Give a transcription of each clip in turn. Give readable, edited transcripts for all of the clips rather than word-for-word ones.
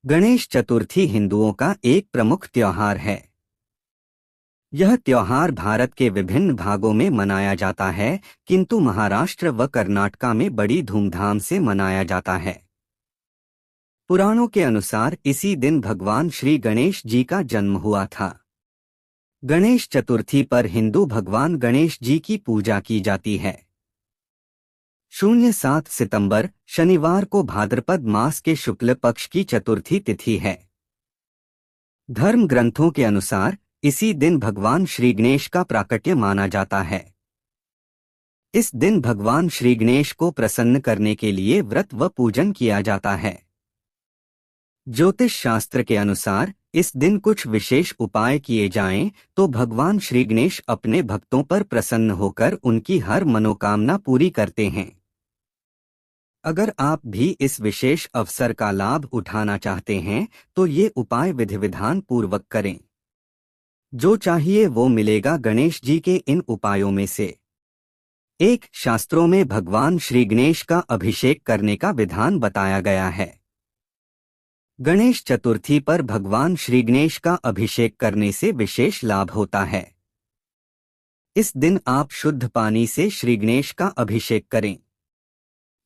गणेश चतुर्थी हिंदुओं का एक प्रमुख त्योहार है। यह त्योहार भारत के विभिन्न भागों में मनाया जाता है, किंतु महाराष्ट्र व कर्नाटका में बड़ी धूमधाम से मनाया जाता है। पुराणों के अनुसार इसी दिन भगवान श्री गणेश जी का जन्म हुआ था। गणेश चतुर्थी पर हिंदू भगवान गणेश जी की पूजा की जाती है। 07 सितंबर शनिवार को भाद्रपद मास के शुक्ल पक्ष की चतुर्थी तिथि है। धर्म ग्रंथों के अनुसार इसी दिन भगवान श्री गणेश का प्राकट्य माना जाता है। इस दिन भगवान श्री गणेश को प्रसन्न करने के लिए व्रत व पूजन किया जाता है। ज्योतिष शास्त्र के अनुसार इस दिन कुछ विशेष उपाय किए जाएं तो भगवान श्री गणेश अपने भक्तों पर प्रसन्न होकर उनकी हर मनोकामना पूरी करते हैं। अगर आप भी इस विशेष अवसर का लाभ उठाना चाहते हैं तो ये उपाय विधि विधान पूर्वक करें। जो चाहिए वो मिलेगा गणेश जी के इन उपायों में से। 1. शास्त्रों में भगवान श्री गणेश का अभिषेक करने का विधान बताया गया है। गणेश चतुर्थी पर भगवान श्री गणेश का अभिषेक करने से विशेष लाभ होता है। इस दिन आप शुद्ध पानी से श्री गणेश का अभिषेक करें।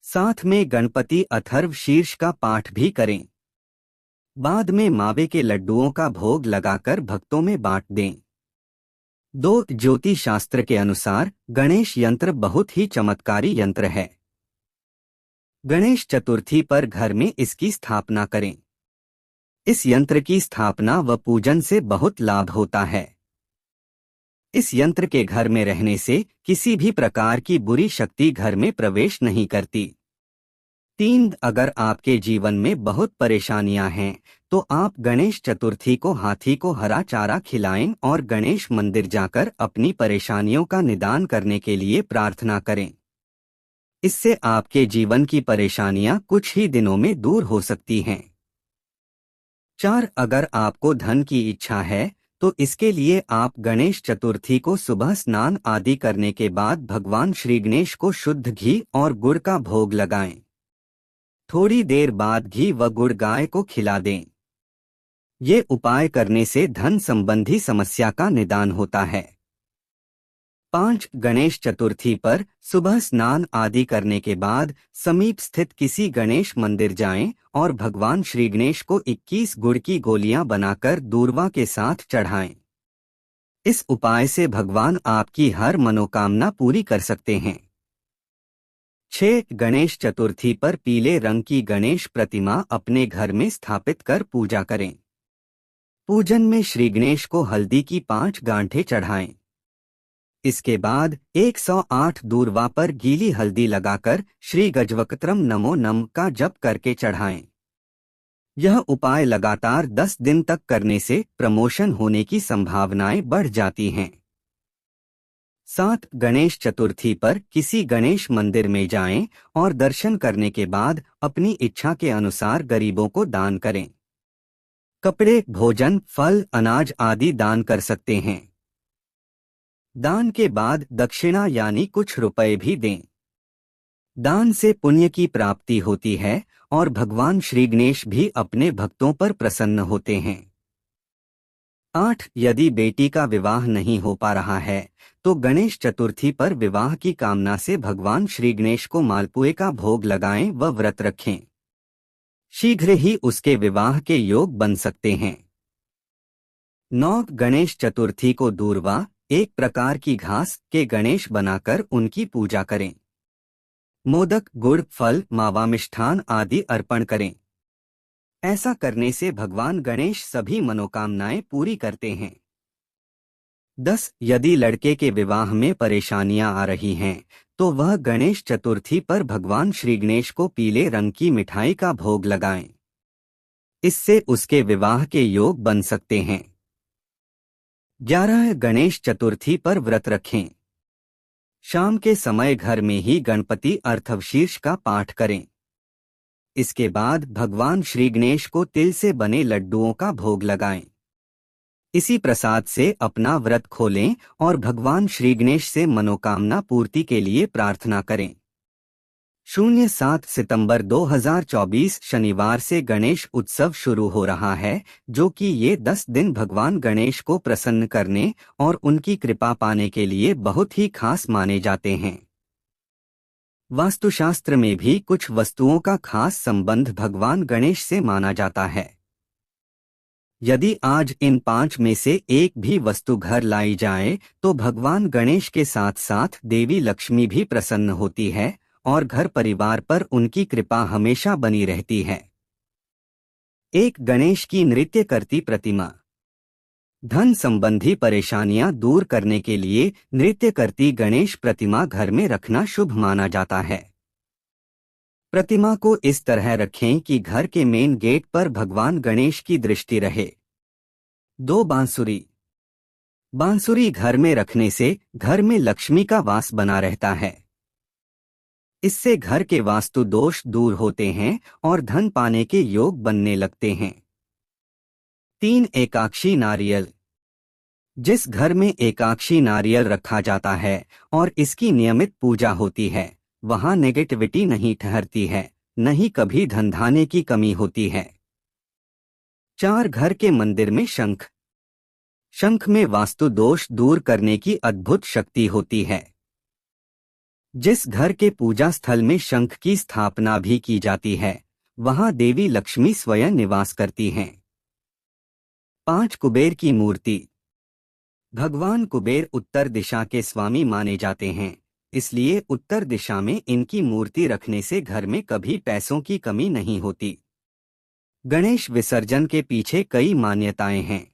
साथ में गणपति अथर्व शीर्ष का पाठ भी करें। बाद में मावे के लड्डुओं का भोग लगाकर भक्तों में बांट दें। 2. ज्योतिष शास्त्र के अनुसार गणेश यंत्र बहुत ही चमत्कारी यंत्र है। गणेश चतुर्थी पर घर में इसकी स्थापना करें। इस यंत्र की स्थापना व पूजन से बहुत लाभ होता है। इस यंत्र के घर में रहने से किसी भी प्रकार की बुरी शक्ति घर में प्रवेश नहीं करती। 3. अगर आपके जीवन में बहुत परेशानियां हैं तो आप गणेश चतुर्थी को हाथी को हरा चारा खिलाएं और गणेश मंदिर जाकर अपनी परेशानियों का निदान करने के लिए प्रार्थना करें। इससे आपके जीवन की परेशानियां कुछ ही दिनों में दूर हो सकती हैं। 4. अगर आपको धन की इच्छा है तो इसके लिए आप गणेश चतुर्थी को सुबह स्नान आदि करने के बाद भगवान श्री गणेश को शुद्ध घी और गुड़ का भोग लगाएं। थोड़ी देर बाद घी व गुड़ गाय को खिला दें। ये उपाय करने से धन संबंधी समस्या का निदान होता है। 5. गणेश चतुर्थी पर सुबह स्नान आदि करने के बाद समीप स्थित किसी गणेश मंदिर जाएं और भगवान श्री गणेश को 21 गुड़ की गोलियां बनाकर दूर्वा के साथ चढ़ाएं। इस उपाय से भगवान आपकी हर मनोकामना पूरी कर सकते हैं। 6. गणेश चतुर्थी पर पीले रंग की गणेश प्रतिमा अपने घर में स्थापित कर पूजा करें। पूजन में श्री गणेश को हल्दी की 5 गांठें चढ़ाएं। इसके बाद 108 दूर्वा पर गीली हल्दी लगाकर श्री गजवक्त्रम नमो नम का जप करके चढ़ाएं। यह उपाय लगातार 10 दिन तक करने से प्रमोशन होने की संभावनाएं बढ़ जाती हैं। 7. गणेश चतुर्थी पर किसी गणेश मंदिर में जाएं और दर्शन करने के बाद अपनी इच्छा के अनुसार गरीबों को दान करें। कपड़े, भोजन, फल, अनाज आदि दान कर सकते हैं। दान के बाद दक्षिणा यानी कुछ रुपए भी दें। दान से पुण्य की प्राप्ति होती है और भगवान श्री गणेश भी अपने भक्तों पर प्रसन्न होते हैं। 8. यदि बेटी का विवाह नहीं हो पा रहा है तो गणेश चतुर्थी पर विवाह की कामना से भगवान श्री गणेश को मालपुए का भोग लगाएं व व्रत रखें। शीघ्र ही उसके विवाह के योग बन सकते हैं। 9. गणेश चतुर्थी को दूर्वा, एक प्रकार की घास के गणेश बनाकर उनकी पूजा करें। मोदक, गुड़, फल, मावा, मिष्ठान आदि अर्पण करें। ऐसा करने से भगवान गणेश सभी मनोकामनाएं पूरी करते हैं। 10. यदि लड़के के विवाह में परेशानियां आ रही हैं तो वह गणेश चतुर्थी पर भगवान श्री गणेश को पीले रंग की मिठाई का भोग लगाएं। इससे उसके विवाह के योग बन सकते हैं। 11. गणेश चतुर्थी पर व्रत रखें। शाम के समय घर में ही गणपति अर्थवशीर्ष का पाठ करें। इसके बाद भगवान श्री गणेश को तिल से बने लड्डुओं का भोग लगाएं। इसी प्रसाद से अपना व्रत खोलें और भगवान श्री गणेश से मनोकामना पूर्ति के लिए प्रार्थना करें। 07 सितंबर 2024 शनिवार से गणेश उत्सव शुरू हो रहा है, जो कि ये 10 दिन भगवान गणेश को प्रसन्न करने और उनकी कृपा पाने के लिए बहुत ही खास माने जाते हैं। वास्तुशास्त्र में भी कुछ वस्तुओं का खास संबंध भगवान गणेश से माना जाता है। यदि आज इन 5 में से एक भी वस्तु घर लाई जाए तो भगवान गणेश के साथ साथ देवी लक्ष्मी भी प्रसन्न होती है और घर परिवार पर उनकी कृपा हमेशा बनी रहती है। एक गणेश की नृत्य करती प्रतिमा। धन संबंधी परेशानियां दूर करने के लिए नृत्य करती गणेश प्रतिमा घर में रखना शुभ माना जाता है। प्रतिमा को इस तरह रखें कि घर के मेन गेट पर भगवान गणेश की दृष्टि रहे। 2 बांसुरी। बांसुरी घर में रखने से घर में लक्ष्मी का वास बना रहता है। इससे घर के वास्तु दोष दूर होते हैं और धन पाने के योग बनने लगते हैं। 3 एकाक्षी नारियल। जिस घर में एकाक्षी नारियल रखा जाता है और इसकी नियमित पूजा होती है, वहां नेगेटिविटी नहीं ठहरती है, न ही कभी धनधान्य की कमी होती है। 4 घर के मंदिर में शंख। शंख में वास्तु दोष दूर करने की अद्भुत शक्ति होती है। जिस घर के पूजा स्थल में शंख की स्थापना भी की जाती है, वहां देवी लक्ष्मी स्वयं निवास करती हैं। 5 कुबेर की मूर्ति। भगवान कुबेर उत्तर दिशा के स्वामी माने जाते हैं, इसलिए उत्तर दिशा में इनकी मूर्ति रखने से घर में कभी पैसों की कमी नहीं होती। गणेश विसर्जन के पीछे कई मान्यताएं हैं।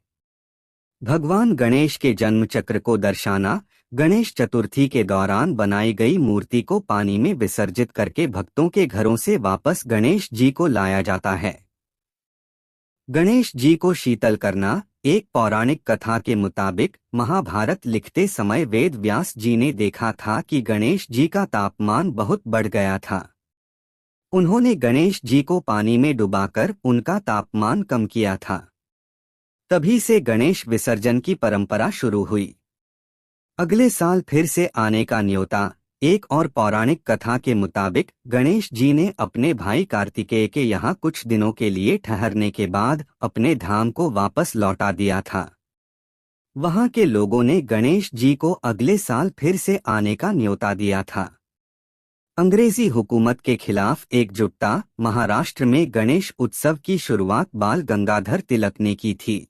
भगवान गणेश के जन्म चक्र को दर्शाना। गणेश चतुर्थी के दौरान बनाई गई मूर्ति को पानी में विसर्जित करके भक्तों के घरों से वापस गणेश जी को लाया जाता है। गणेश जी को शीतल करना। एक पौराणिक कथा के मुताबिक महाभारत लिखते समय वेद व्यास जी ने देखा था कि गणेश जी का तापमान बहुत बढ़ गया था। उन्होंने गणेश जी को पानी में डुबाकर उनका तापमान कम किया था। तभी से गणेश विसर्जन की परंपरा शुरू हुई। अगले साल फिर से आने का न्योता। एक और पौराणिक कथा के मुताबिक गणेश जी ने अपने भाई कार्तिकेय के यहाँ कुछ दिनों के लिए ठहरने के बाद अपने धाम को वापस लौटा दिया था। वहाँ के लोगों ने गणेश जी को अगले साल फिर से आने का न्योता दिया था। अंग्रेजी हुकूमत के खिलाफ एकजुटता। महाराष्ट्र में गणेश उत्सव की शुरुआत बाल गंगाधर तिलक ने की थी।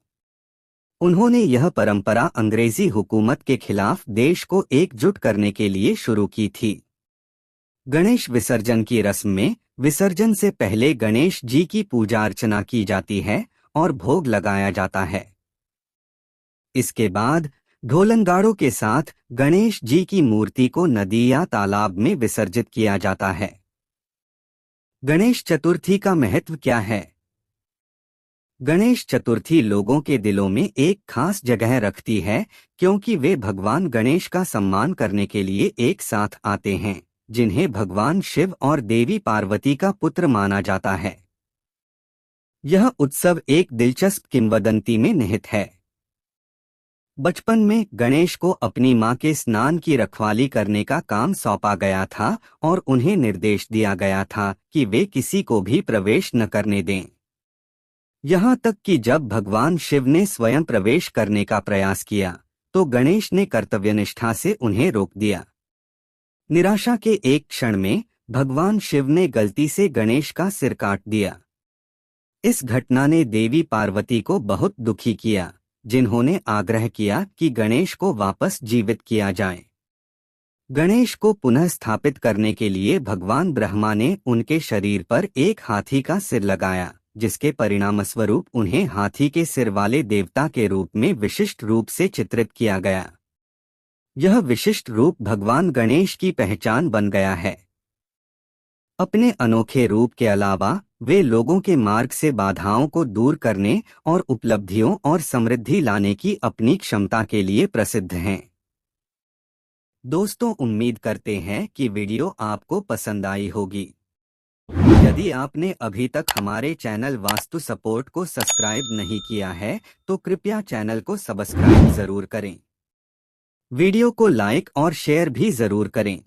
उन्होंने यह परंपरा अंग्रेजी हुकूमत के खिलाफ देश को एकजुट करने के लिए शुरू की थी। गणेश विसर्जन की रस्म में विसर्जन से पहले गणेश जी की पूजा अर्चना की जाती है और भोग लगाया जाता है। इसके बाद ढोलनगाड़ों के साथ गणेश जी की मूर्ति को नदी या तालाब में विसर्जित किया जाता है। गणेश चतुर्थी का महत्व क्या है? गणेश चतुर्थी लोगों के दिलों में एक खास जगह रखती है, क्योंकि वे भगवान गणेश का सम्मान करने के लिए एक साथ आते हैं, जिन्हें भगवान शिव और देवी पार्वती का पुत्र माना जाता है। यह उत्सव एक दिलचस्प किंवदंती में निहित है। बचपन में गणेश को अपनी मां के स्नान की रखवाली करने का काम सौंपा गया था और उन्हें निर्देश दिया गया था कि वे किसी को भी प्रवेश न करने दें। यहाँ तक कि जब भगवान शिव ने स्वयं प्रवेश करने का प्रयास किया तो गणेश ने कर्तव्यनिष्ठा से उन्हें रोक दिया। निराशा के एक क्षण में भगवान शिव ने गलती से गणेश का सिर काट दिया। इस घटना ने देवी पार्वती को बहुत दुखी किया, जिन्होंने आग्रह किया कि गणेश को वापस जीवित किया जाए। गणेश को पुनः स्थापित करने के लिए भगवान ब्रह्मा ने उनके शरीर पर एक हाथी का सिर लगाया, जिसके परिणामस्वरूप उन्हें हाथी के सिर वाले देवता के रूप में विशिष्ट रूप से चित्रित किया गया। यह विशिष्ट रूप भगवान गणेश की पहचान बन गया है। अपने अनोखे रूप के अलावा वे लोगों के मार्ग से बाधाओं को दूर करने और उपलब्धियों और समृद्धि लाने की अपनी क्षमता के लिए प्रसिद्ध हैं। दोस्तों, उम्मीद करते हैं कि वीडियो आपको पसंद आई होगी। यदि आपने अभी तक हमारे चैनल वास्तु सपोर्ट को सब्सक्राइब नहीं किया है तो कृपया चैनल को सब्सक्राइब जरूर करें। वीडियो को लाइक और शेयर भी जरूर करें।